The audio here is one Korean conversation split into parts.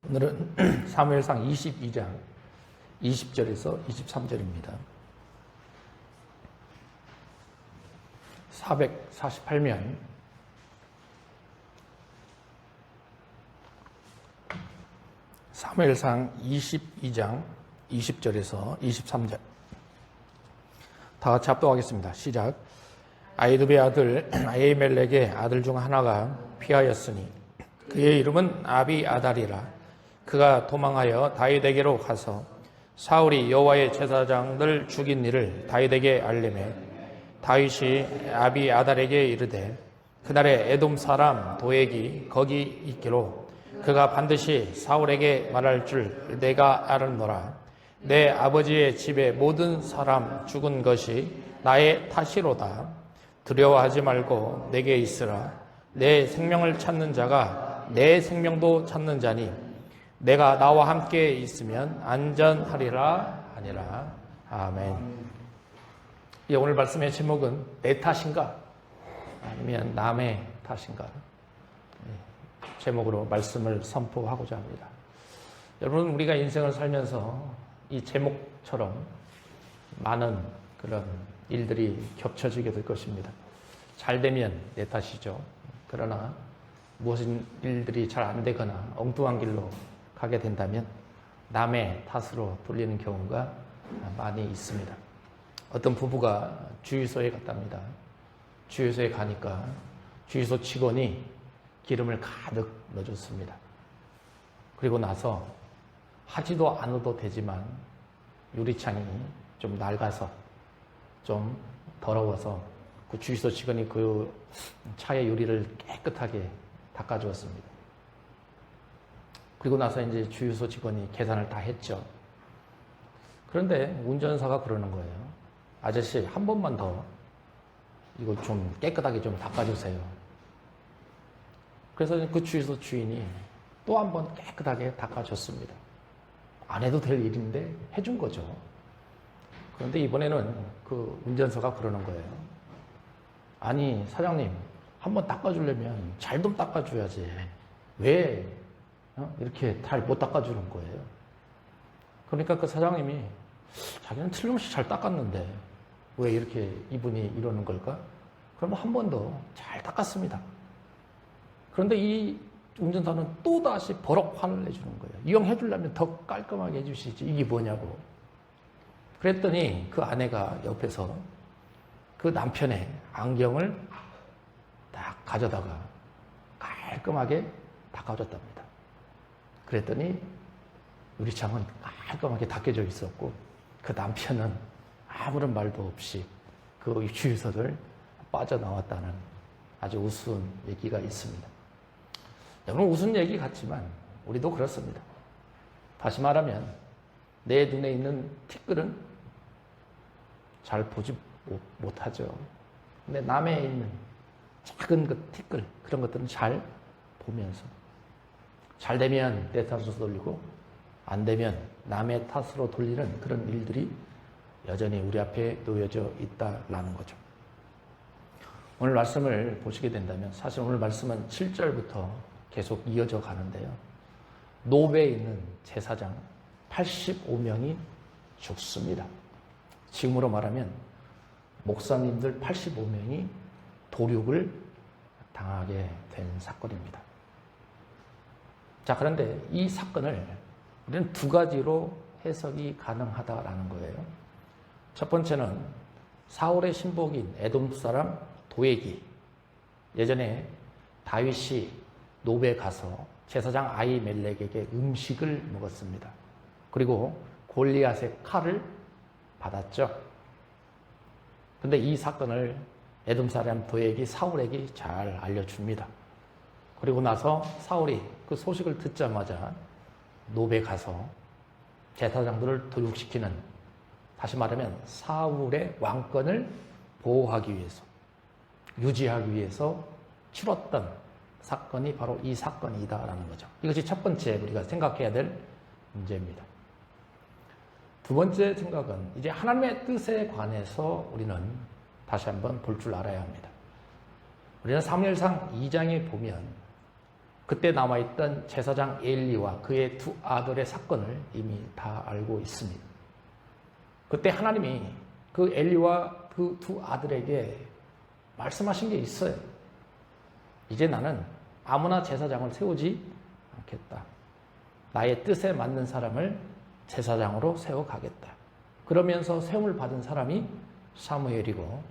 오늘은 사무엘상 22장 20절에서 23절입니다. 448면 사무엘상 22장 20절에서 23절 다 같이 합독하겠습니다. 시작. 아이두베의 아들 아히멜렉의 아들 중 하나가 피하였으니 그의 이름은 아비아달이라. 그가 도망하여 다윗에게로 가서 사울이 여호와의 제사장들 죽인 일을 다윗에게 알리매 다윗이 아비아달에게 이르되 그날에 에돔 사람 도액이 거기 있기로 그가 반드시 사울에게 말할 줄 내가 알았노라. 내 아버지의 집의 모든 사람 죽은 것이 나의 탓이로다. 두려워하지 말고 내게 있으라. 내 생명을 찾는 자가 내 생명도 찾는 자니 내가 나와 함께 있으면 안전하리라 하니라. 아멘. 오늘 말씀의 제목은 내 탓인가 아니면 남의 탓인가 제목으로 말씀을 선포하고자 합니다. 여러분, 우리가 인생을 살면서 이 제목처럼 많은 그런 일들이 겹쳐지게 될 것입니다. 잘 되면 내 탓이죠. 그러나 무슨 일들이 잘 안 되거나 엉뚱한 길로 가게 된다면 남의 탓으로 돌리는 경우가 많이 있습니다. 어떤 부부가 주유소에 갔답니다. 주유소에 가니까 주유소 직원이 기름을 가득 넣어줬습니다. 그리고 나서 하지도 않아도 되지만 유리창이 좀 낡아서 좀 더러워서 그 주유소 직원이 그 차의 유리를 깨끗하게 닦아주었습니다. 그리고 나서 이제 주유소 직원이 계산을 다 했죠. 그런데 운전사가 그러는 거예요. 아저씨, 한 번만 더 이거 좀 깨끗하게 좀 닦아주세요. 그래서 그 주유소 주인이 또 한 번 깨끗하게 닦아줬습니다. 안 해도 될 일인데 해준 거죠. 그런데 이번에는 그 운전사가 그러는 거예요. 아니, 사장님, 한 번 닦아주려면 잘 좀 닦아줘야지. 왜 이렇게 잘 못 닦아주는 거예요? 그러니까 그 사장님이 자기는 틀림없이 잘 닦았는데 왜 이렇게 이분이 이러는 걸까? 그러면 한 번 더 잘 닦았습니다. 그런데 이 운전사는 또다시 버럭 화를 내주는 거예요. 이왕해주려면 더 깔끔하게 해주시지. 이게 뭐냐고. 그랬더니 그 아내가 옆에서 그 남편의 안경을 딱 가져다가 깔끔하게 닦아줬답니다. 그랬더니 유리창은 깔끔하게 닦여져 있었고 그 남편은 아무런 말도 없이 그 주유소를 빠져나왔다는 아주 우스운 얘기가 있습니다. 여러분, 우스운 얘기 같지만 우리도 그렇습니다. 다시 말하면 내 눈에 있는 티끌은 잘 보지 못하죠. 근데 남의 있는 작은 그 티끌, 그런 것들은 잘 보면서 잘 되면 내 탓으로 돌리고 안 되면 남의 탓으로 돌리는 그런 일들이 여전히 우리 앞에 놓여져 있다라는 거죠. 오늘 말씀을 보시게 된다면 사실 오늘 말씀은 7절부터 계속 이어져 가는데요. 노베에 있는 제사장 85명이 죽습니다. 지금으로 말하면 목사님들 85명이 도륙을 당하게 된 사건입니다. 자, 그런데 이 사건을 우리는 두 가지로 해석이 가능하다라는 거예요. 첫 번째는 사울의 신복인 에돔 사람 도액이 예전에 다윗이 노베에 가서 제사장 아히멜렉에게 음식을 먹었습니다. 그리고 골리앗의 칼을 받았죠. 그런데 이 사건을 에돔 사람 도액이 사울에게 잘 알려줍니다. 그리고 나서 사울이 그 소식을 듣자마자 노베에 가서 제사장들을 도륙시키는, 다시 말하면 사울의 왕권을 보호하기 위해서, 유지하기 위해서 치렀던 사건이 바로 이 사건이다라는 거죠. 이것이 첫 번째 우리가 생각해야 될 문제입니다. 두 번째 생각은 이제 하나님의 뜻에 관해서 우리는 다시 한번 볼 줄 알아야 합니다. 우리는 사무엘상 2장에 보면 그때 남아있던 제사장 엘리와 그의 두 아들의 사건을 이미 다 알고 있습니다. 그때 하나님이 그 엘리와 그 두 아들에게 말씀하신 게 있어요. 이제 나는 아무나 제사장을 세우지 않겠다. 나의 뜻에 맞는 사람을 제사장으로 세워가겠다. 그러면서 세움을 받은 사람이 사무엘이고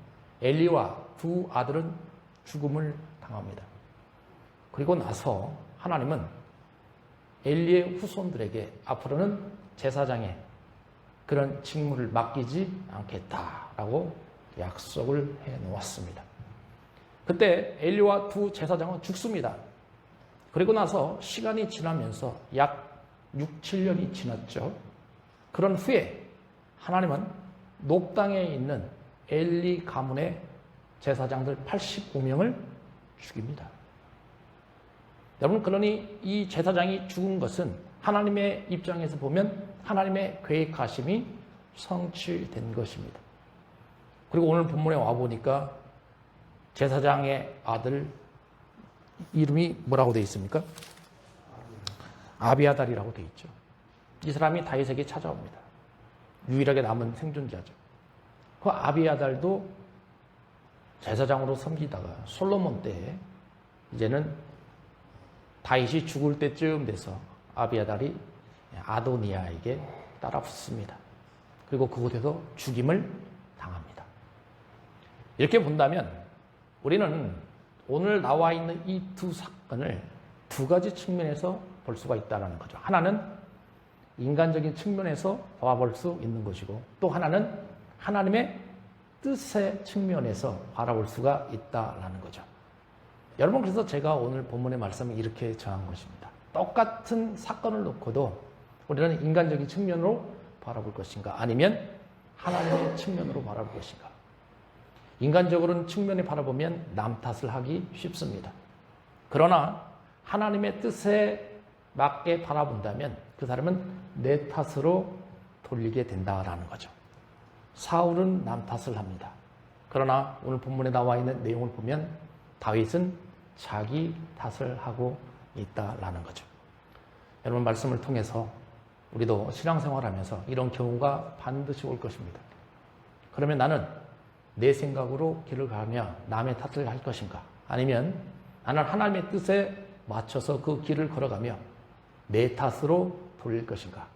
엘리와 두 아들은 죽음을 당합니다. 그리고 나서 하나님은 엘리의 후손들에게 앞으로는 제사장의 그런 직무를 맡기지 않겠다라고 약속을 해 놓았습니다. 그때 엘리와 두 제사장은 죽습니다. 그리고 나서 시간이 지나면서 약 6, 7년이 지났죠. 그런 후에 하나님은 녹당에 있는 엘리 가문의 제사장들 85명을 죽입니다. 여러분, 그러니 이 제사장이 죽은 것은 하나님의 입장에서 보면 하나님의 계획하심이 성취된 것입니다. 그리고 오늘 본문에 와보니까 제사장의 아들 이름이 뭐라고 되어 있습니까? 아비아달이라고 되어 있죠. 이 사람이 다윗에게 찾아옵니다. 유일하게 남은 생존자죠. 그 아비아달도 제사장으로 섬기다가 솔로몬 때에 이제는 다윗이 죽을 때쯤 돼서 아비아달이 아도니아에게 따라붙습니다. 그리고 그곳에서 죽임을 당합니다. 이렇게 본다면 우리는 오늘 나와 있는 이 두 사건을 두 가지 측면에서 볼 수가 있다는 거죠. 하나는 인간적인 측면에서 바라볼 수 있는 것이고, 또 하나는 하나님의 뜻의 측면에서 바라볼 수가 있다는 거죠. 여러분, 그래서 제가 오늘 본문의 말씀을 이렇게 정한 것입니다. 똑같은 사건을 놓고도 우리는 인간적인 측면으로 바라볼 것인가, 아니면 하나님의 측면으로 바라볼 것인가. 인간적으로는 측면에 바라보면 남 탓을 하기 쉽습니다. 그러나 하나님의 뜻에 맞게 바라본다면 그 사람은 내 탓으로 돌리게 된다라는 거죠. 사울은 남 탓을 합니다. 그러나 오늘 본문에 나와 있는 내용을 보면 다윗은 자기 탓을 하고 있다라는 거죠. 여러분, 말씀을 통해서 우리도 신앙생활하면서 이런 경우가 반드시 올 것입니다. 그러면 나는 내 생각으로 길을 가며 남의 탓을 할 것인가, 아니면 나는 하나님의 뜻에 맞춰서 그 길을 걸어가며 내 탓으로 돌릴 것인가.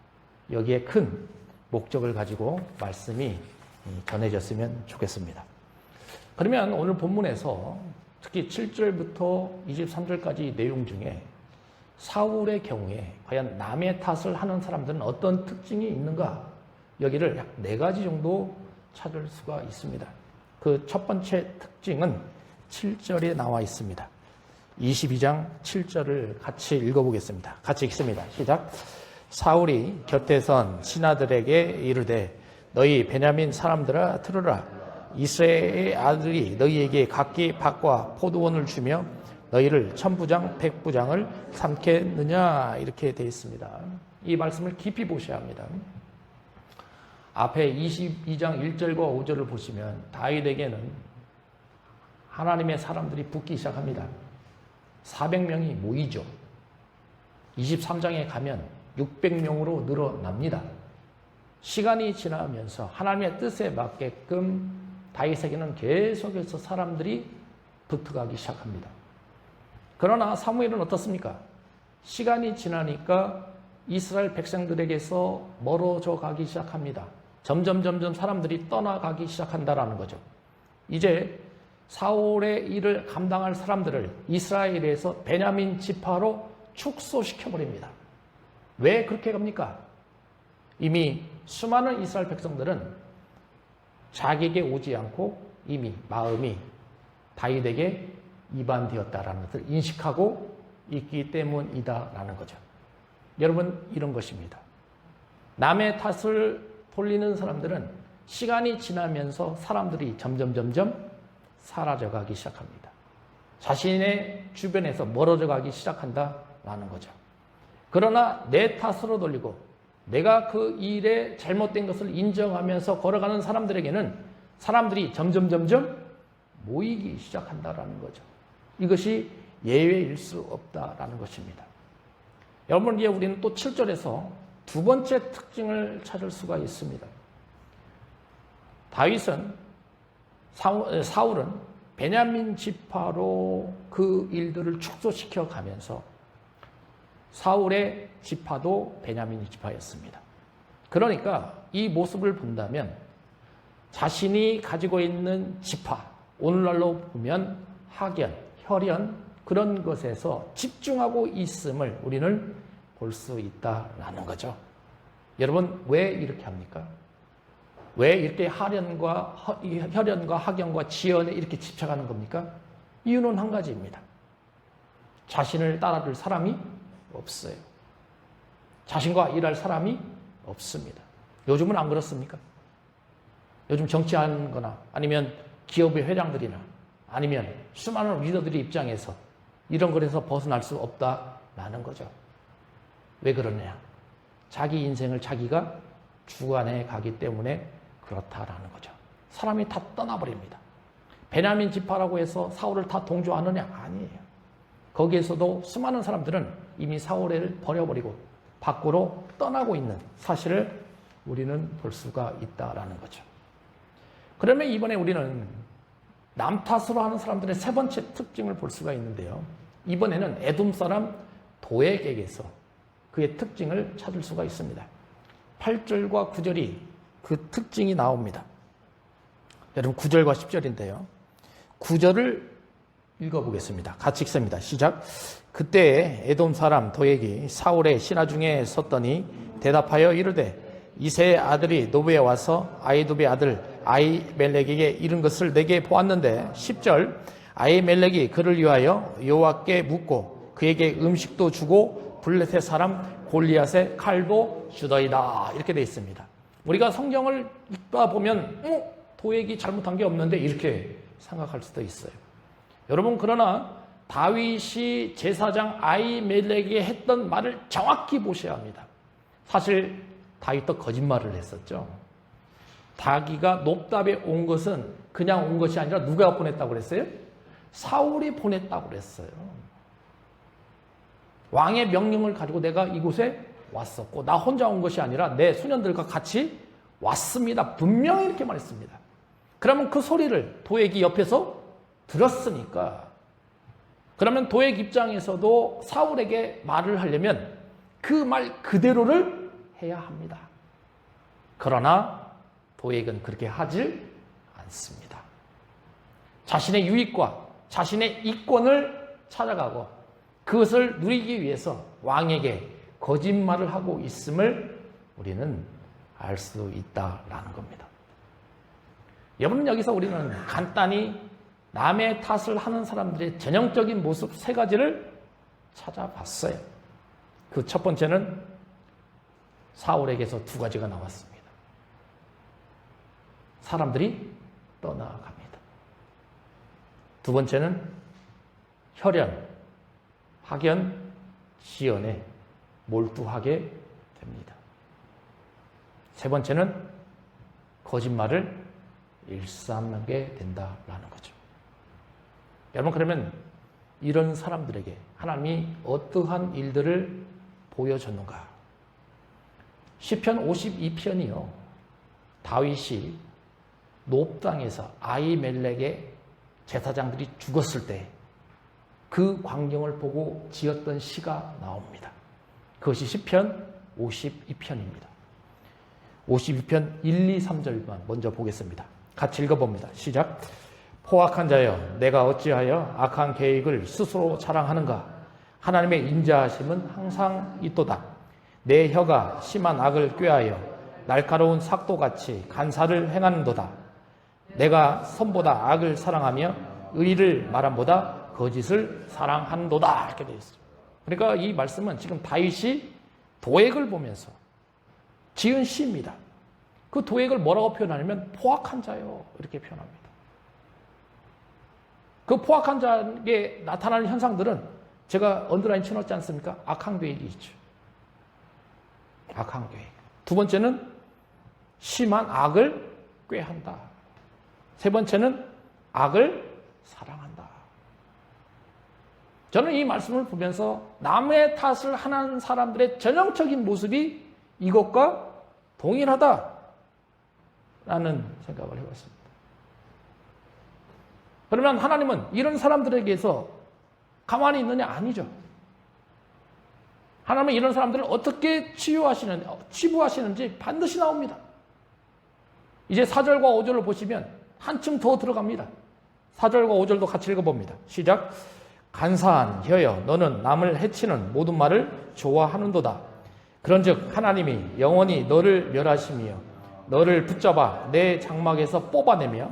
여기에 큰 목적을 가지고 말씀이 전해졌으면 좋겠습니다. 그러면 오늘 본문에서 특히 7절부터 23절까지 내용 중에 사울의 경우에 과연 남의 탓을 하는 사람들은 어떤 특징이 있는가, 여기를 약 4가지 정도 찾을 수가 있습니다. 그 첫 번째 특징은 7절에 나와 있습니다. 22장 7절을 같이 읽어보겠습니다. 같이 읽습니다. 시작. 사울이 곁에 선 신하들에게 이르되 너희 베냐민 사람들아 들으라. 이스라엘의 아들이 너희에게 각기 밭과 포도원을 주며 너희를 천부장 백부장을 삼겠느냐, 이렇게 되어 있습니다. 이 말씀을 깊이 보셔야 합니다. 앞에 22장 1절과 5절을 보시면 다윗에게는 하나님의 사람들이 붙기 시작합니다. 400명이 모이죠. 23장에 가면 600명으로 늘어납니다. 시간이 지나면서 하나님의 뜻에 맞게끔 다윗에게는 계속해서 사람들이 붙어가기 시작합니다. 그러나 사무엘은 어떻습니까? 시간이 지나니까 이스라엘 백성들에게서 멀어져 가기 시작합니다. 점점 사람들이 떠나가기 시작한다라는 거죠. 이제 사울의 일을 감당할 사람들을 이스라엘에서 베냐민 지파로 축소시켜버립니다. 왜 그렇게 갑니까? 이미 수많은 이스라엘 백성들은 자기에게 오지 않고 이미 마음이 다윗에게 이반되었다라는 것을 인식하고 있기 때문이다라는 거죠. 여러분, 이런 것입니다. 남의 탓을 돌리는 사람들은 시간이 지나면서 사람들이 점점 사라져가기 시작합니다. 자신의 주변에서 멀어져 가기 시작한다라는 거죠. 그러나 내 탓으로 돌리고 내가 그 일에 잘못된 것을 인정하면서 걸어가는 사람들에게는 사람들이 점점 모이기 시작한다라는 거죠. 이것이 예외일 수 없다라는 것입니다. 여러분, 이제 우리는 또 7절에서 두 번째 특징을 찾을 수가 있습니다. 사울은 베냐민 지파로 그 일들을 축소시켜 가면서 사울의 지파도 베냐민 지파였습니다. 그러니까 이 모습을 본다면 자신이 가지고 있는 지파, 오늘날로 보면 학연, 혈연 그런 것에서 집중하고 있음을 우리는 볼 수 있다라는 거죠. 여러분, 왜 이렇게 합니까? 왜 이렇게 혈연과 학연과 지연에 이렇게 집착하는 겁니까? 이유는 한 가지입니다. 자신을 따라줄 사람이 없어요. 자신과 일할 사람이 없습니다. 요즘은 안 그렇습니까? 요즘 정치하는 거나 아니면 기업의 회장들이나 아니면 수많은 리더들의 입장에서 이런 것에서 벗어날 수 없다라는 거죠. 왜 그러냐? 자기 인생을 자기가 주관해 가기 때문에 그렇다라는 거죠. 사람이 다 떠나버립니다. 베냐민 지파라고 해서 사울을 다 동조하느냐? 아니에요. 거기에서도 수많은 사람들은 이미 사울을 버려버리고 밖으로 떠나고 있는 사실을 우리는 볼 수가 있다라는 거죠. 그러면 이번에 우리는 남 탓으로 하는 사람들의 세 번째 특징을 볼 수가 있는데요. 이번에는 에돔 사람 도액에게서 그의 특징을 찾을 수가 있습니다. 8절과 9절이 그 특징이 나옵니다. 여러분, 9절과 10절인데요. 9절을 읽어보겠습니다. 같이 읽습니다. 시작. 그때 에돔 사람 도액이 사울의 신하 중에 섰더니 대답하여 이르되 이새의 아들이 노브에 와서 아히두베의 아들 아히멜렉에게 이른 것을 내게 보았는데 10절 아히멜렉이 그를 위하여 여호와께 묻고 그에게 음식도 주고 블레셋 사람 골리앗의 칼도 주더이다. 이렇게 되어 있습니다. 우리가 성경을 읽다 보면 도액이 잘못한 게 없는데 이렇게 생각할 수도 있어요. 여러분, 그러나 다윗이 제사장 아히멜렉에게 했던 말을 정확히 보셔야 합니다. 사실 다윗도 거짓말을 했었죠. 자기가 높답에 온 것은 그냥 온 것이 아니라 누가 보냈다고 그랬어요? 사울이 보냈다고 그랬어요. 왕의 명령을 가지고 내가 이곳에 왔었고 나 혼자 온 것이 아니라 내 소년들과 같이 왔습니다. 분명히 이렇게 말했습니다. 그러면 그 소리를 도액이 옆에서 들었으니까 그러면 도액 입장에서도 사울에게 말을 하려면 그 말 그대로를 해야 합니다. 그러나 도액은 그렇게 하질 않습니다. 자신의 유익과 자신의 이권을 찾아가고 그것을 누리기 위해서 왕에게 거짓말을 하고 있음을 우리는 알 수 있다라는 겁니다. 여러분, 여기서 우리는 간단히 남의 탓을 하는 사람들의 전형적인 모습 세 가지를 찾아봤어요. 그 첫 번째는 사울에게서 두 가지가 나왔습니다. 사람들이 떠나갑니다. 두 번째는 혈연, 학연, 지연에 몰두하게 됩니다. 세 번째는 거짓말을 일삼게 된다라는 거죠. 여러분, 그러면 이런 사람들에게 하나님이 어떠한 일들을 보여줬는가? 시편 52편이요. 다윗이 노브 땅에서 아히멜렉의 제사장들이 죽었을 때 그 광경을 보고 지었던 시가 나옵니다. 그것이 시편 52편입니다. 52편 1, 2, 3절만 먼저 보겠습니다. 같이 읽어봅니다. 시작. 포악한 자여, 내가 어찌하여 악한 계획을 스스로 자랑하는가? 하나님의 인자하심은 항상 있도다. 내 혀가 심한 악을 꾀하여 날카로운 삭도같이 간사를 행하는도다. 내가 선보다 악을 사랑하며 의를 말함보다 거짓을 사랑한도다. 이렇게 되어 있어요. 그러니까 이 말씀은 지금 다윗이 도액을 보면서 지은 시입니다. 그 도액을 뭐라고 표현하냐면 포악한 자요, 이렇게 표현합니다. 그 포악한 자에게 나타나는 현상들은 제가 언더라인 쳐놓지 않습니까? 악한 계획이 있죠. 악한 계획. 두 번째는 심한 악을 꾀한다. 세 번째는 악을 사랑한다. 저는 이 말씀을 보면서 남의 탓을 하는 사람들의 전형적인 모습이 이것과 동일하다라는 생각을 해봤습니다. 그러면 하나님은 이런 사람들에게서 가만히 있느냐? 아니죠. 하나님은 이런 사람들을 어떻게 치부하시는지 반드시 나옵니다. 이제 4절과 5절을 보시면 한층 더 들어갑니다. 4절과 5절도 같이 읽어봅니다. 시작. 간사한 혀여 너는 남을 해치는 모든 말을 좋아하는도다. 그런즉 하나님이 영원히 너를 멸하시며 너를 붙잡아 내 장막에서 뽑아내며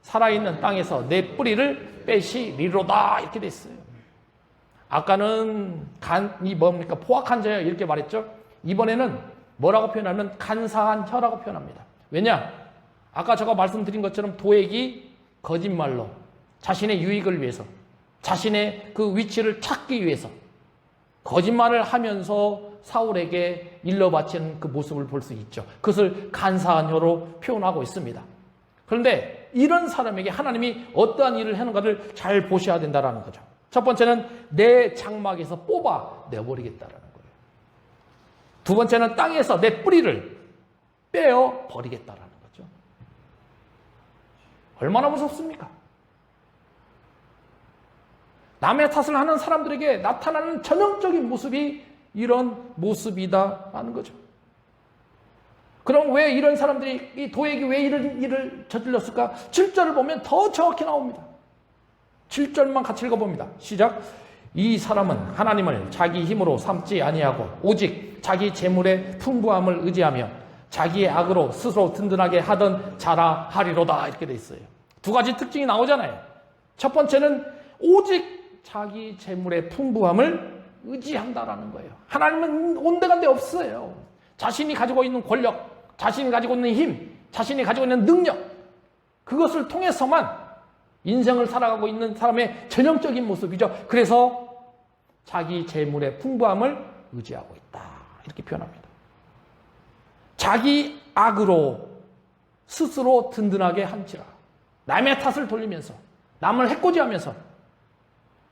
살아있는 땅에서 내 뿌리를 빼시리로다. 이렇게 돼 있어요. 아까는 간이 뭡니까? 포악한 자여 이렇게 말했죠. 이번에는 뭐라고 표현하면 간사한 혀라고 표현합니다. 왜냐? 아까 제가 말씀드린 것처럼 도액이 거짓말로 자신의 유익을 위해서 자신의 그 위치를 찾기 위해서 거짓말을 하면서 사울에게 일러 바치는 그 모습을 볼 수 있죠. 그것을 간사한 혀로 표현하고 있습니다. 그런데 이런 사람에게 하나님이 어떠한 일을 하는가를 잘 보셔야 된다는 거죠. 첫 번째는 내 장막에서 뽑아 내버리겠다라는 거예요. 두 번째는 땅에서 내 뿌리를 빼어 버리겠다라는 거죠. 얼마나 무섭습니까? 남의 탓을 하는 사람들에게 나타나는 전형적인 모습이 이런 모습이다라는 거죠. 그럼 왜 이런 사람들이, 이 도액이 왜 이런 일을 저질렀을까? 7절을 보면 더 정확히 나옵니다. 7절만 같이 읽어봅니다. 시작. 이 사람은 하나님을 자기 힘으로 삼지 아니하고 오직 자기 재물의 풍부함을 의지하며 자기의 악으로 스스로 든든하게 하던 자라 하리로다. 이렇게 돼 있어요. 두 가지 특징이 나오잖아요. 첫 번째는 오직 자기 재물의 풍부함을 의지한다라는 거예요. 하나님은 온데간데 없어요. 자신이 가지고 있는 권력, 자신이 가지고 있는 힘, 자신이 가지고 있는 능력, 그것을 통해서만 인생을 살아가고 있는 사람의 전형적인 모습이죠. 그래서 자기 재물의 풍부함을 의지하고 있다. 이렇게 표현합니다. 자기 악으로 스스로 든든하게 한지라. 남의 탓을 돌리면서, 남을 해코지하면서,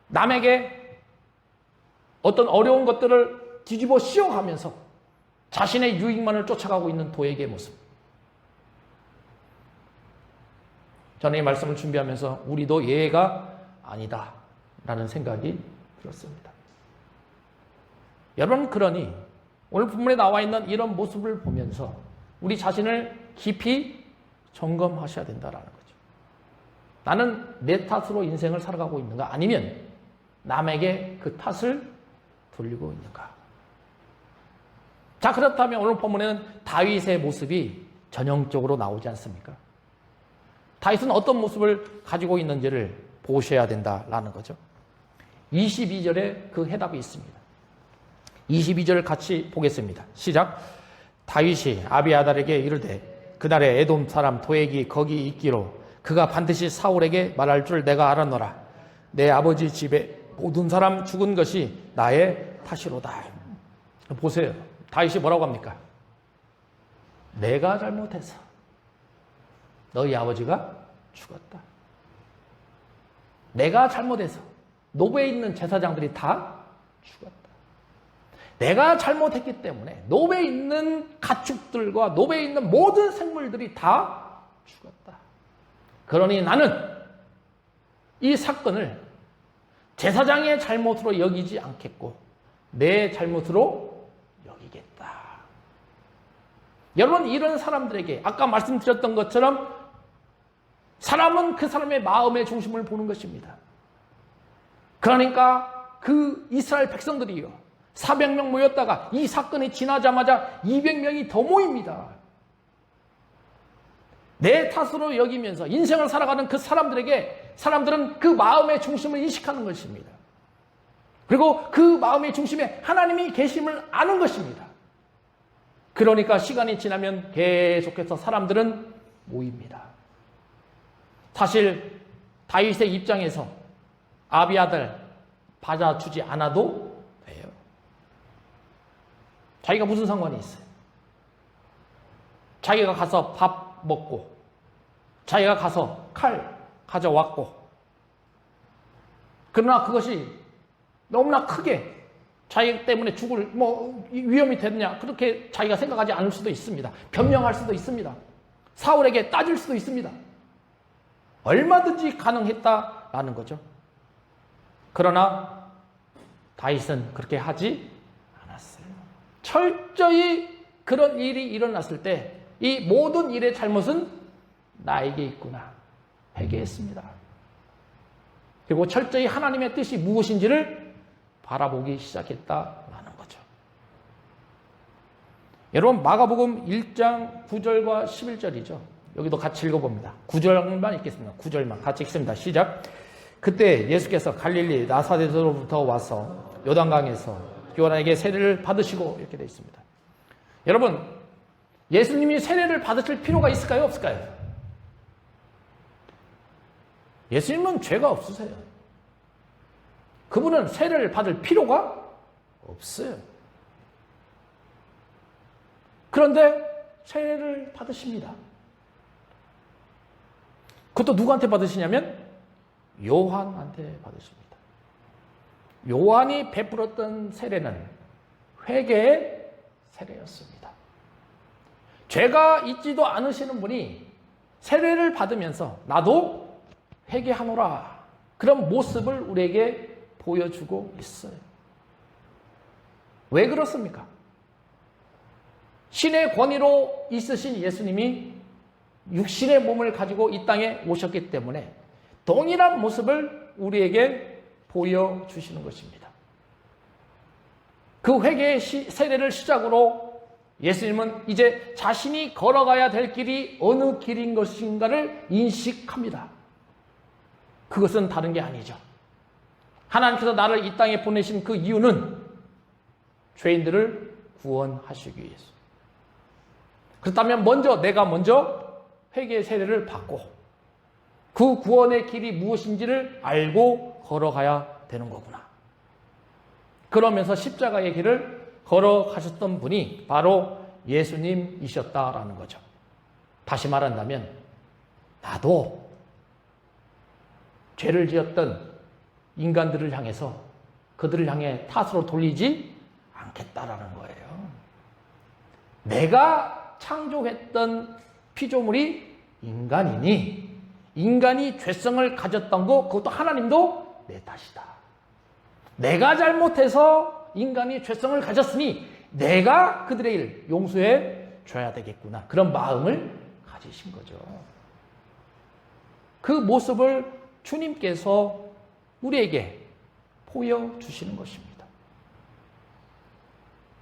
남에게 어떤 어려운 것들을 뒤집어 씌워가면서 자신의 유익만을 쫓아가고 있는 도액의 모습. 저는 이 말씀을 준비하면서 우리도 예외가 아니다 라는 생각이 들었습니다. 여러분, 그러니 오늘 본문에 나와 있는 이런 모습을 보면서 우리 자신을 깊이 점검하셔야 된다는 거죠. 나는 내 탓으로 인생을 살아가고 있는가? 아니면 남에게 그 탓을 돌리고 있는가? 자, 그렇다면 오늘 본문에는 다윗의 모습이 전형적으로 나오지 않습니까? 다윗은 어떤 모습을 가지고 있는지를 보셔야 된다라는 거죠. 22절에 그 해답이 있습니다. 22절을 같이 보겠습니다. 시작. 다윗이 아비아달에게 이르되 그날에 에돔 사람 도액이 거기 있기로 그가 반드시 사울에게 말할 줄 내가 알았노라. 내 아버지 집에 모든 사람 죽은 것이 나의 탓이로다. 보세요. 다윗이 뭐라고 합니까? 내가 잘못해서 너희 아버지가 죽었다. 내가 잘못해서 노베에 있는 제사장들이 다 죽었다. 내가 잘못했기 때문에 노베에 있는 가축들과 노베에 있는 모든 생물들이 다 죽었다. 그러니 나는 이 사건을 제사장의 잘못으로 여기지 않겠고 내 잘못으로 여기겠다. 여러분, 이런 사람들에게 아까 말씀드렸던 것처럼 사람은 그 사람의 마음의 중심을 보는 것입니다. 그러니까 그 이스라엘 백성들이요, 400명 모였다가 이 사건이 지나자마자 200명이 더 모입니다. 내 탓으로 여기면서 인생을 살아가는 그 사람들에게 사람들은 그 마음의 중심을 인식하는 것입니다. 그리고 그 마음의 중심에 하나님이 계심을 아는 것입니다. 그러니까 시간이 지나면 계속해서 사람들은 모입니다. 사실 다윗의 입장에서 아비아달 받아주지 않아도 돼요. 자기가 무슨 상관이 있어요? 자기가 가서 밥 먹고 자기가 가서 칼 가져왔고, 그러나 그것이 너무나 크게 자기 때문에 죽을 위험이 되느냐 그렇게 자기가 생각하지 않을 수도 있습니다. 변명할 수도 있습니다. 사울에게 따질 수도 있습니다. 얼마든지 가능했다라는 거죠. 그러나 다윗은 그렇게 하지 않았어요. 철저히 그런 일이 일어났을 때 이 모든 일의 잘못은 나에게 있구나 회개했습니다. 그리고 철저히 하나님의 뜻이 무엇인지를 바라보기 시작했다라는 거죠. 여러분 마가복음 1장 9절과 11절이죠. 여기도 같이 읽어봅니다. 9절만 읽겠습니다. 9절만 같이 읽습니다. 시작. 그때 예수께서 갈릴리 나사렛으로부터 와서 요단강에서 요한에게 세례를 받으시고 이렇게 되어 있습니다. 여러분 예수님이 세례를 받으실 필요가 있을까요? 없을까요? 예수님은 죄가 없으세요. 그분은 세례를 받을 필요가 없어요. 그런데 세례를 받으십니다. 그것도 누구한테 받으시냐면 요한한테 받으십니다. 요한이 베풀었던 세례는 회개의 세례였습니다. 죄가 있지도 않으시는 분이 세례를 받으면서 나도 회개하노라 그런 모습을 우리에게 보여주고 있어요. 왜 그렇습니까? 신의 권위로 있으신 예수님이 육신의 몸을 가지고 이 땅에 오셨기 때문에 동일한 모습을 우리에게 보여주시는 것입니다. 그 회개의 세례를 시작으로 예수님은 이제 자신이 걸어가야 될 길이 어느 길인 것인가를 인식합니다. 그것은 다른 게 아니죠. 하나님께서 나를 이 땅에 보내신 그 이유는 죄인들을 구원하시기 위해서. 그렇다면 내가 먼저 회개의 세례를 받고 그 구원의 길이 무엇인지를 알고 걸어가야 되는 거구나. 그러면서 십자가의 길을 걸어가셨던 분이 바로 예수님이셨다라는 거죠. 다시 말한다면 나도 죄를 지었던 인간들을 향해서 그들을 향해 탓으로 돌리지 않겠다라는 거예요. 내가 창조했던 피조물이 인간이니 인간이 죄성을 가졌던 거 그것도 하나님도 내 탓이다. 내가 잘못해서 인간이 죄성을 가졌으니 내가 그들의 일 용서해 줘야 되겠구나. 그런 마음을 가지신 거죠. 그 모습을 주님께서 우리에게 보여주시는 것입니다.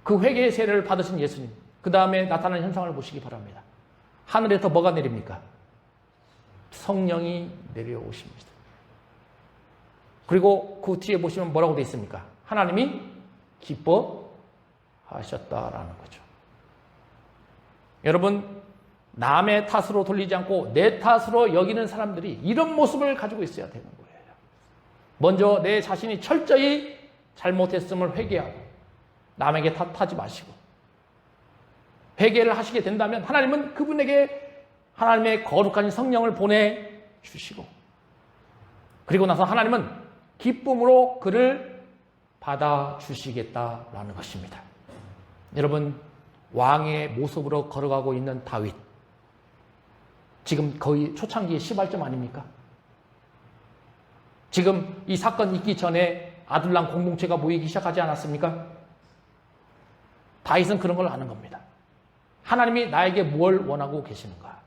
그 회개의 세례를 받으신 예수님, 그 다음에 나타나는 현상을 보시기 바랍니다. 하늘에서 뭐가 내립니까? 성령이 내려오십니다. 그리고 그 뒤에 보시면 뭐라고 되어 있습니까? 하나님이 기뻐하셨다라는 거죠. 여러분, 남의 탓으로 돌리지 않고 내 탓으로 여기는 사람들이 이런 모습을 가지고 있어야 되는 거예요. 먼저 내 자신이 철저히 잘못했음을 회개하고 남에게 탓하지 마시고 회개를 하시게 된다면 하나님은 그분에게 하나님의 거룩한 성령을 보내주시고 그리고 나서 하나님은 기쁨으로 그를 받아주시겠다라는 것입니다. 여러분, 왕의 모습으로 걸어가고 있는 다윗, 지금 거의 초창기의 시발점 아닙니까? 지금 이 사건 있기 전에 아둘람 공동체가 모이기 시작하지 않았습니까? 다윗은 그런 걸 아는 겁니다. 하나님이 나에게 뭘 원하고 계시는가?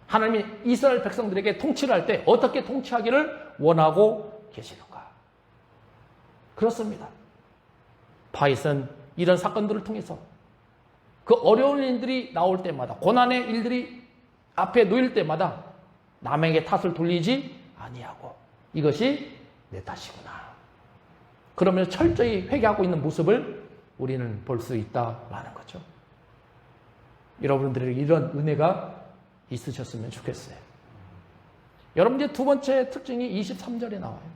하나님이 이스라엘 백성들에게 통치를 할 때 어떻게 통치하기를 원하고 계시는가? 그렇습니다. 다윗은 이런 사건들을 통해서 그 어려운 일들이 나올 때마다 고난의 일들이 앞에 놓일 때마다 남에게 탓을 돌리지 아니하고 이것이 내 탓이구나. 그러면서 철저히 회개하고 있는 모습을 우리는 볼 수 있다라는 거죠. 여러분들에게 이런 은혜가 있으셨으면 좋겠어요. 여러분의 두 번째 특징이 23절에 나와요.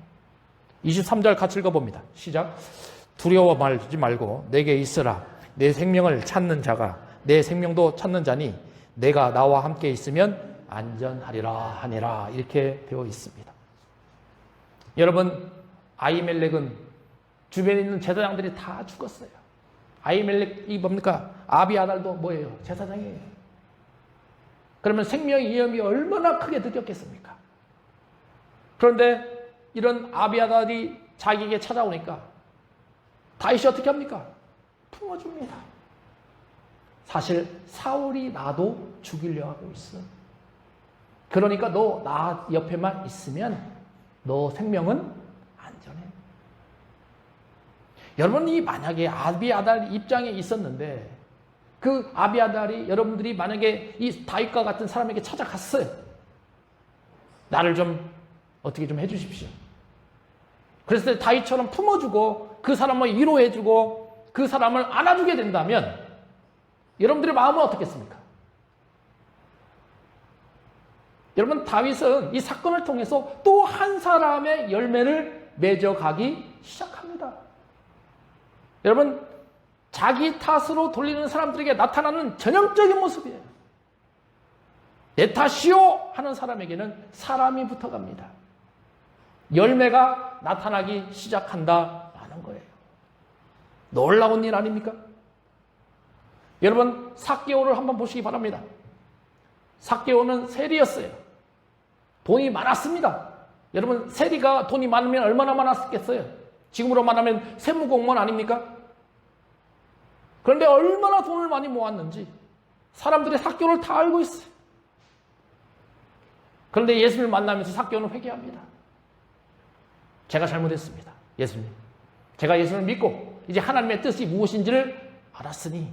23절 같이 읽어봅니다. 시작. 두려워 말지 말고 내게 있으라. 내 생명을 찾는 자가 내 생명도 찾는 자니 내가 나와 함께 있으면 안전하리라 하니라. 이렇게 되어 있습니다. 여러분, 아히멜렉은 주변에 있는 제사장들이 다 죽었어요. 아히멜렉이 뭡니까? 아비아달도 뭐예요? 제사장이에요. 그러면 생명의 위험이 얼마나 크게 느꼈겠습니까? 그런데 이런 아비아달이 자기에게 찾아오니까 다윗이 어떻게 합니까? 품어줍니다. 사실 사울이 나도 죽이려 하고 있어. 그러니까 너 나 옆에만 있으면 너 생명은 안전해. 여러분이 만약에 아비아달 입장에 있었는데 그 아비아달이 여러분들이 만약에 이 다윗과 같은 사람에게 찾아갔어요. 나를 좀 어떻게 좀 해주십시오. 그래서 다윗처럼 품어주고 그 사람을 위로해주고 그 사람을 안아주게 된다면 여러분들의 마음은 어떻겠습니까? 여러분, 다윗은 이 사건을 통해서 또 한 사람의 열매를 맺어가기 시작합니다. 여러분, 자기 탓으로 돌리는 사람들에게 나타나는 전형적인 모습이에요. 내 탓이요 하는 사람에게는 사람이 붙어갑니다. 열매가 나타나기 시작한다라는 거예요. 놀라운 일 아닙니까? 여러분, 삭개오를 한번 보시기 바랍니다. 삭개오는 세리였어요. 돈이 많았습니다. 여러분, 세리가 돈이 많으면 얼마나 많았겠어요? 지금으로 말하면 세무공무원 아닙니까? 그런데 얼마나 돈을 많이 모았는지 사람들이 삭개오를 다 알고 있어요. 그런데 예수님을 만나면서 삭개오는 회개합니다. 제가 잘못했습니다. 예수님. 제가 예수님을 믿고 이제 하나님의 뜻이 무엇인지를 알았으니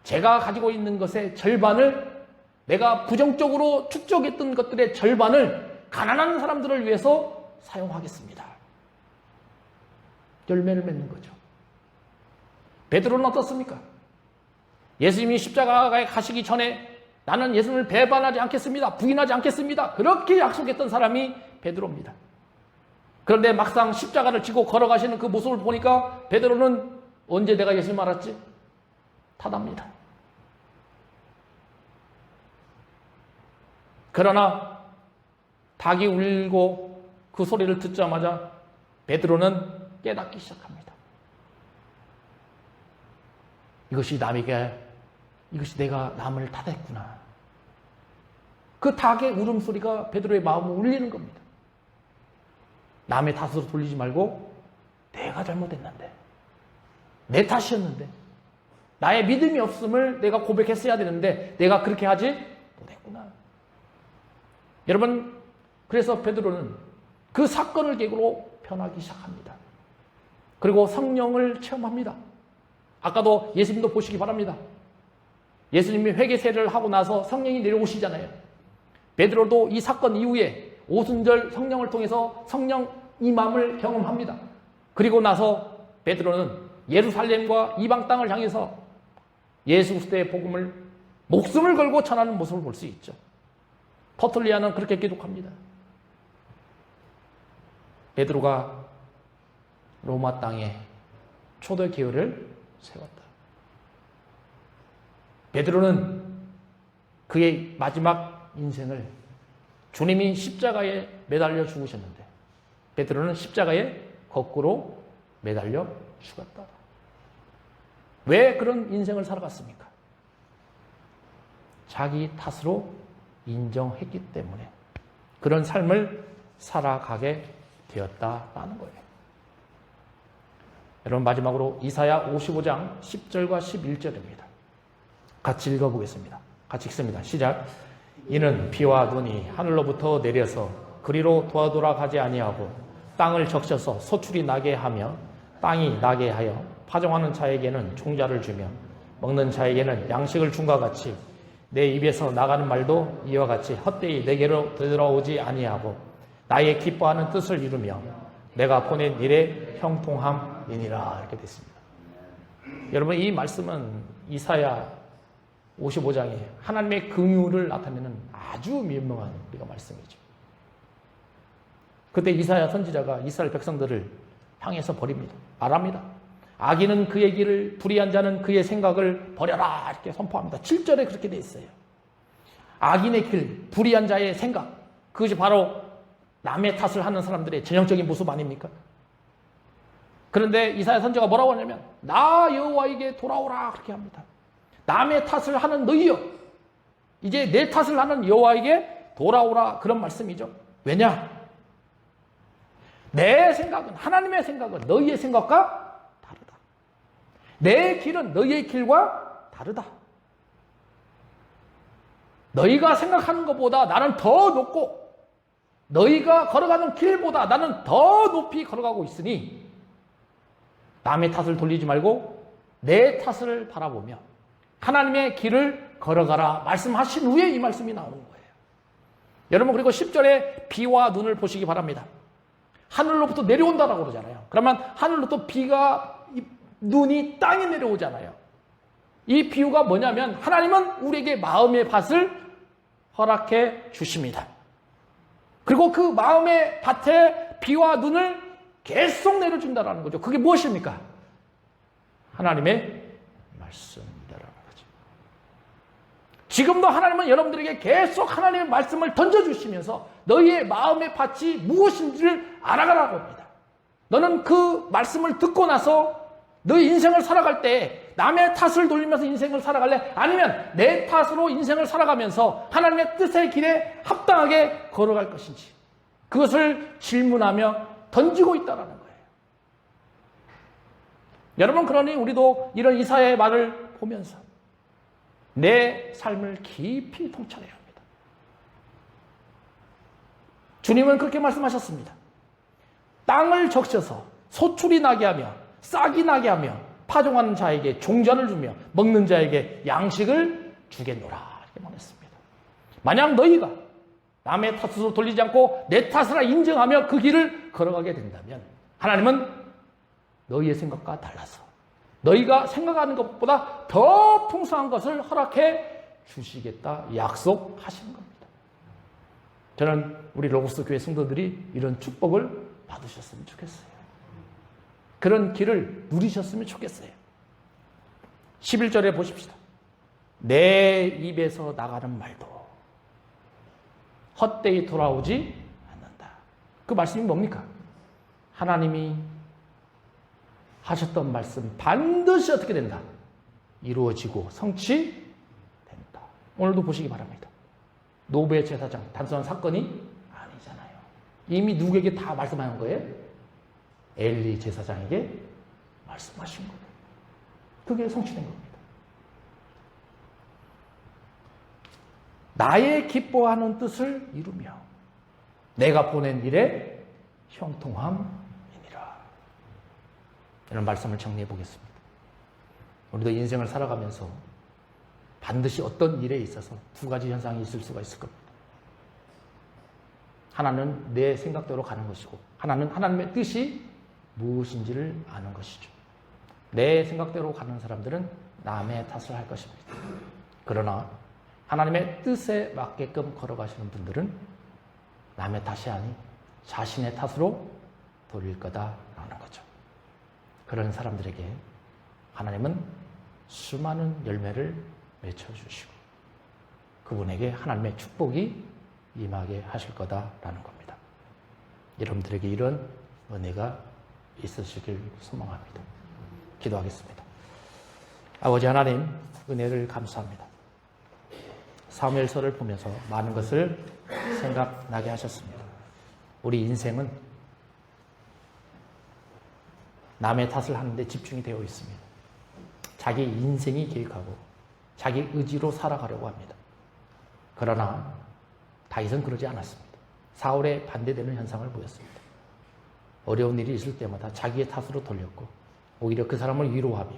제가 가지고 있는 것의 절반을, 내가 부정적으로 축적했던 것들의 절반을 가난한 사람들을 위해서 사용하겠습니다. 열매를 맺는 거죠. 베드로는 어떻습니까? 예수님이 십자가에 가시기 전에 나는 예수님을 배반하지 않겠습니다. 부인하지 않겠습니다. 그렇게 약속했던 사람이 베드로입니다. 그런데 막상 십자가를 지고 걸어가시는 그 모습을 보니까 베드로는 언제 내가 예수님 알았지? 타답니다. 그러나 닭이 울고 그 소리를 듣자마자 베드로는 깨닫기 시작합니다. 이것이 내가 남을 탓했구나. 그 닭의 울음소리가 베드로의 마음을 울리는 겁니다. 남의 탓으로 돌리지 말고 내가 잘못했는데, 내 탓이었는데, 나의 믿음이 없음을 내가 고백했어야 되는데 내가 그렇게 하지 못했구나. 여러분, 그래서 베드로는 그 사건을 계기로 변하기 시작합니다. 그리고 성령을 체험합니다. 아까도 예수님도 보시기 바랍니다. 예수님이 회개 세례를 하고 나서 성령이 내려오시잖아요. 베드로도 이 사건 이후에 오순절 성령을 통해서 성령 임함을 경험합니다. 그리고 나서 베드로는 예루살렘과 이방 땅을 향해서 예수 그리스도의 복음을 목숨을 걸고 전하는 모습을 볼 수 있죠. 터툴리아는 그렇게 기록합니다. 베드로가 로마 땅에 초대 교회를 세웠다. 베드로는 그의 마지막 인생을 주님이 십자가에 매달려 죽으셨는데 베드로는 십자가에 거꾸로 매달려 죽었다. 왜 그런 인생을 살아갔습니까? 자기 탓으로 인정했기 때문에 그런 삶을 살아가게 되었다라는 거예요. 여러분, 마지막으로 이사야 55장 10절과 11절입니다. 같이 읽어보겠습니다. 같이 읽습니다. 시작. 이는 비와 눈이 하늘로부터 내려서 그리로 돌아가지 아니하고 땅을 적셔서 소출이 나게 하며 땅이 나게 하여 파종하는 자에게는 종자를 주며 먹는 자에게는 양식을 줌과 같이 내 입에서 나가는 말도 이와 같이 헛되이 내게로 되돌아오지 아니하고 나의 기뻐하는 뜻을 이루며 내가 보낸 일의 형통함이니라. 이렇게 됐습니다. 여러분, 이 말씀은 이사야 55장에 하나님의 긍휼을 나타내는 아주 유명한 우리가 말씀이죠. 그때 이사야 선지자가 이스라엘 백성들을 향해서 버립니다. 말합니다. 악인은 그의 길을, 불의한 자는 그의 생각을 버려라. 이렇게 선포합니다. 7절에 그렇게 되어 있어요. 악인의 길, 불의한 자의 생각, 그것이 바로 남의 탓을 하는 사람들의 전형적인 모습 아닙니까? 그런데 이사야 선지자가 뭐라고 하냐면 나 여호와에게 돌아오라 그렇게 합니다. 남의 탓을 하는 너희여, 이제 내 탓을 하는 여호와에게 돌아오라 그런 말씀이죠. 왜냐? 내 생각은, 하나님의 생각은 너희의 생각과 다르다. 내 길은 너희의 길과 다르다. 너희가 생각하는 것보다 나는 더 높고 너희가 걸어가는 길보다 나는 더 높이 걸어가고 있으니 남의 탓을 돌리지 말고 내 탓을 바라보며 하나님의 길을 걸어가라 말씀하신 후에 이 말씀이 나오는 거예요. 여러분, 그리고 10절에 비와 눈을 보시기 바랍니다. 하늘로부터 내려온다라고 그러잖아요. 그러면 하늘로부터 비가, 눈이 땅에 내려오잖아요. 이 비유가 뭐냐면 하나님은 우리에게 마음의 밭을 허락해 주십니다. 그리고 그 마음의 밭에 비와 눈을 계속 내려준다는 거죠. 그게 무엇입니까? 하나님의 말씀이라는 거죠. 지금도 하나님은 여러분들에게 계속 하나님의 말씀을 던져주시면서 너희의 마음의 밭이 무엇인지를 알아가라고 합니다. 너는 그 말씀을 듣고 나서 너희 인생을 살아갈 때 남의 탓을 돌리면서 인생을 살아갈래? 아니면 내 탓으로 인생을 살아가면서 하나님의 뜻의 길에 합당하게 걸어갈 것인지, 그것을 질문하며 던지고 있다는 거예요. 여러분, 그러니 우리도 이런 이사야의 말을 보면서 내 삶을 깊이 통찰해야 합니다. 주님은 그렇게 말씀하셨습니다. 땅을 적셔서 소출이 나게 하며 싹이 나게 하며 파종하는 자에게 종자를 주며 먹는 자에게 양식을 주겠노라 이렇게 말했습니다. 만약 너희가 남의 탓으로 돌리지 않고 내 탓이라 인정하며 그 길을 걸어가게 된다면 하나님은 너희의 생각과 달라서 너희가 생각하는 것보다 더 풍성한 것을 허락해 주시겠다 약속하시는 겁니다. 저는 우리 로고스 교회 성도들이 이런 축복을 받으셨으면 좋겠어요. 그런 길을 누리셨으면 좋겠어요. 11절에 보십시다. 내 입에서 나가는 말도 헛되이 돌아오지 않는다. 그 말씀이 뭡니까? 하나님이 하셨던 말씀 반드시 어떻게 된다? 이루어지고 성취된다. 오늘도 보시기 바랍니다. 노브의 제사장, 단순한 사건이 아니잖아요. 이미 누구에게 다 말씀하는 거예요? 엘리 제사장에게 말씀하신 거예요. 그게 성취된 겁니다. 나의 기뻐하는 뜻을 이루며 내가 보낸 일에 형통함이니라. 이런 말씀을 정리해 보겠습니다. 우리도 인생을 살아가면서 반드시 어떤 일에 있어서 두 가지 현상이 있을 수가 있을 겁니다. 하나는 내 생각대로 가는 것이고 하나는 하나님의 뜻이 무엇인지를 아는 것이죠. 내 생각대로 가는 사람들은 남의 탓을 할 것입니다. 그러나 하나님의 뜻에 맞게끔 걸어가시는 분들은 남의 탓이 아닌 자신의 탓으로 돌릴 거다라는 거죠. 그런 사람들에게 하나님은 수많은 열매를 맺혀주시고 그분에게 하나님의 축복이 임하게 하실 거다라는 겁니다. 여러분들에게 이런 은혜가 있으시길 소망합니다. 기도하겠습니다. 아버지 하나님, 은혜를 감사합니다. 사무엘서를 보면서 많은 것을 생각나게 하셨습니다. 우리 인생은 남의 탓을 하는데 집중이 되어 있습니다. 자기 인생이 계획하고 자기 의지로 살아가려고 합니다. 그러나 다윗은 그러지 않았습니다. 사울에 반대되는 현상을 보였습니다. 어려운 일이 있을 때마다 자기의 탓으로 돌렸고 오히려 그 사람을 위로하며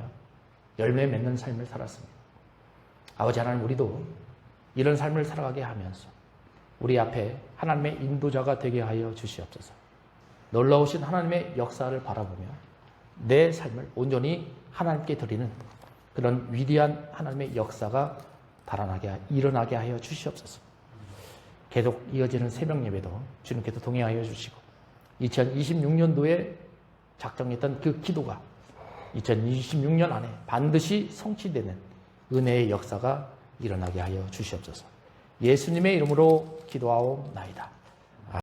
열매 맺는 삶을 살았습니다. 아버지 하나님, 우리도 이런 삶을 살아가게 하면서 우리 앞에 하나님의 인도자가 되게 하여 주시옵소서. 놀라우신 하나님의 역사를 바라보며 내 삶을 온전히 하나님께 드리는 그런 위대한 하나님의 역사가 일어나게 하여 주시옵소서. 계속 이어지는 새벽 예배도 주님께서 동행하여 주시고 2026년도에 작정했던 그 기도가 2026년 안에 반드시 성취되는 은혜의 역사가 일어나게 하여 주시옵소서. 예수님의 이름으로 기도하옵나이다.